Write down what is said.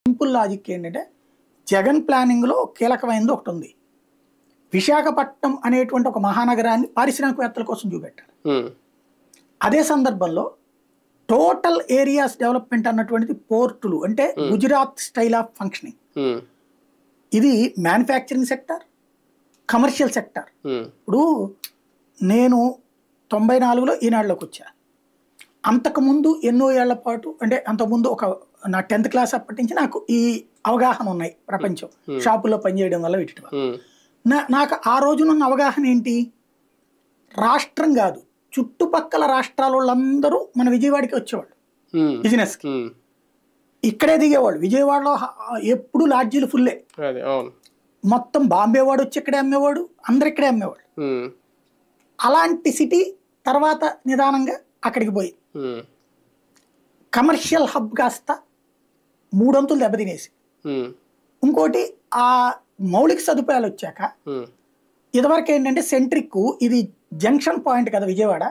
Simple logic ఏంటంటే జగన్ ప్లానింగ్లో కీలకమైనది ఒకటి ఉంది. విశాఖపట్నం అనేటువంటి ఒక మహానగరాన్ని పారిశ్రామికవేత్తల కోసం చూపెట్టారు. అదే సందర్భంలో టోటల్ ఏరియాస్ డెవలప్మెంట్ అన్నటువంటిది పోర్టులు అంటే గుజరాత్ స్టైల్ ఆఫ్ ఫంక్షనింగ్. ఇది మ్యానుఫ్యాక్చరింగ్ సెక్టర్, కమర్షియల్ సెక్టర్. ఇప్పుడు నేను 94లో ఈనాడులోకి వచ్చా. అంతకుముందు ఎన్నో ఏళ్ల పాటు అంటే అంతకుముందు నా 10th క్లాస్ అప్పటి నుంచి నాకు ఈ అవగాహన ఉన్నాయి. ప్రపంచం షాపుల్లో పనిచేయడం వల్ల వీటి వల్ల నాకు ఆ రోజునున్న అవగాహన ఏంటి, రాష్ట్రం కాదు చుట్టుపక్కల రాష్ట్రాల వాళ్ళందరూ మన విజయవాడకి వచ్చేవాళ్ళు బిజినెస్కి, ఇక్కడే దిగేవాళ్ళు. విజయవాడలో ఎప్పుడు లాడ్జీలు ఫుల్లే, మొత్తం బాంబే వాడు వచ్చి ఇక్కడే అమ్మేవాడు, అందరు ఇక్కడే అమ్మేవాడు. అలాంటి సిటీ తర్వాత నిదానంగా అక్కడికి పోయి కమర్షియల్ హబ్ కాస్త 3 అంతులు దెబ్బతినేసి, ఇంకోటి ఆ మౌలిక సదుపాయాలు వచ్చాక ఇదివరకు ఏంటంటే సెంట్రిక్ ఇది జంక్షన్ పాయింట్ కదా విజయవాడ,